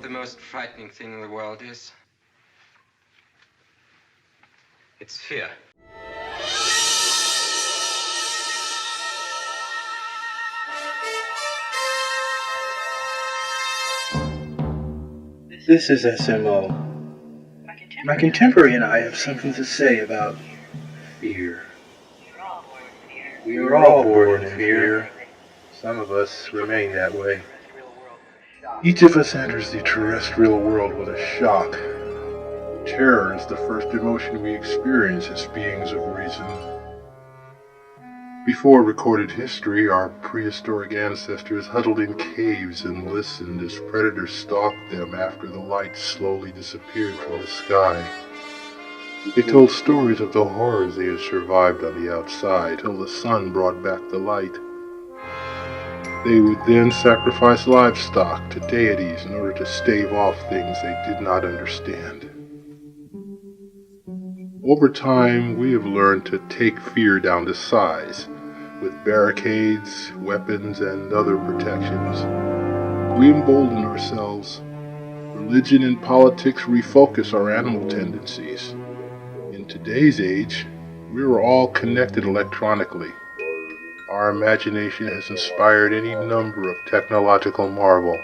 the most frightening thing in the world is? It's fear. This is SMO. My contemporary and I have something to say about fear. We are all born in fear. Some of us remain that way. Each of us enters the terrestrial world with a shock. Terror is the first emotion we experience as beings of reason. Before recorded history, our prehistoric ancestors huddled in caves and listened as predators stalked them after the light slowly disappeared from the sky. They told stories of the horrors they had survived on the outside till the sun brought back the light. They would then sacrifice livestock to deities in order to stave off things they did not understand. Over time, we have learned to take fear down to size, with barricades, weapons, and other protections. We embolden ourselves. Religion and politics refocus our animal tendencies. In today's age, we are all connected electronically. Our imagination has inspired any number of technological marvel.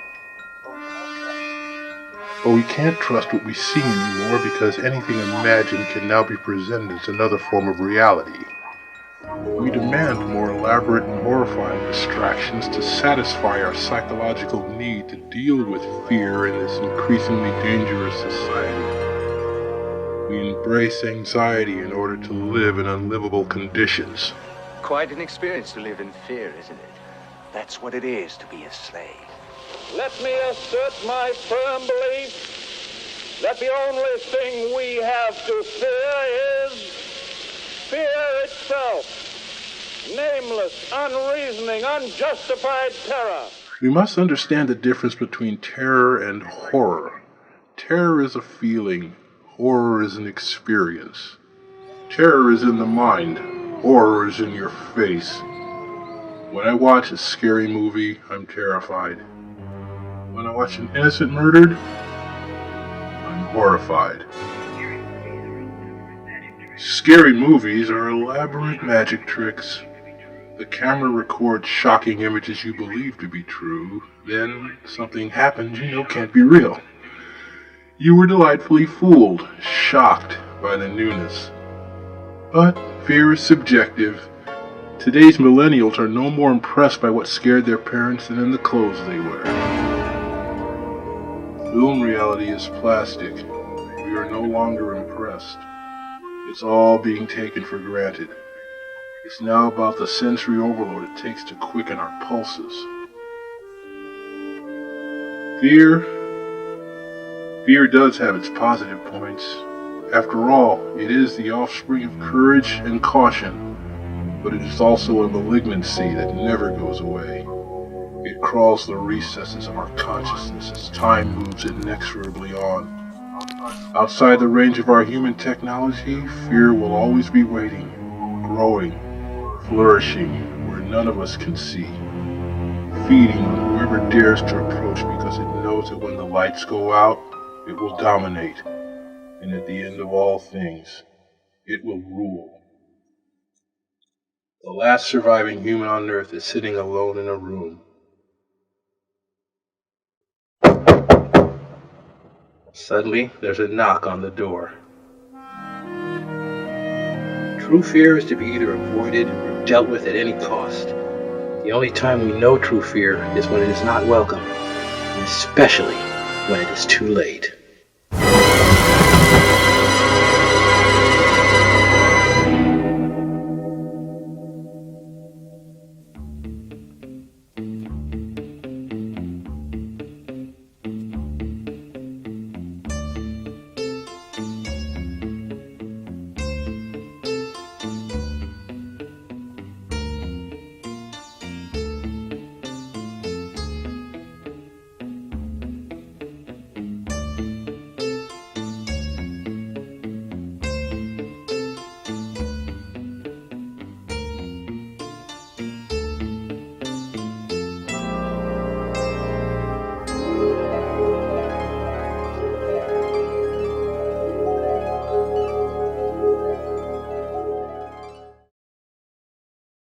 But we can't trust what we see anymore because anything imagined can now be presented as another form of reality. We demand more elaborate and horrifying distractions to satisfy our psychological need to deal with fear in this increasingly dangerous society. We embrace anxiety in order to live in unlivable conditions. Quite an experience to live in fear, isn't it? That's what it is to be a slave. Let me assert my firm belief that the only thing we have to fear is fear itself. Nameless, unreasoning, unjustified terror. We must understand the difference between terror and horror. Terror is a feeling. Horror is an experience. Terror is in the mind. Horror is in your face. When I watch a scary movie, I'm terrified. When I watch an innocent murdered, I'm horrified. Scary movies are elaborate magic tricks. The camera records shocking images you believe to be true. Then something happens you know can't be real. You were delightfully fooled, shocked by the newness. But fear is subjective. Today's millennials are no more impressed by what scared their parents than in the clothes they wear. Film reality is plastic. We are no longer impressed. It's all being taken for granted. It's now about the sensory overload it takes to quicken our pulses. Fear does have its positive points. After all, it is the offspring of courage and caution, but it is also a malignancy that never goes away. It crawls the recesses of our consciousness as time moves inexorably on. Outside the range of our human technology, fear will always be waiting, growing, flourishing where none of us can see, feeding on whoever dares to approach because it knows that when the lights go out, it will dominate, and at the end of all things, it will rule. The last surviving human on Earth is sitting alone in a room. Suddenly, there's a knock on the door. True fear is to be either avoided or dealt with at any cost. The only time we know true fear is when it is not welcome, and especially when it is too late.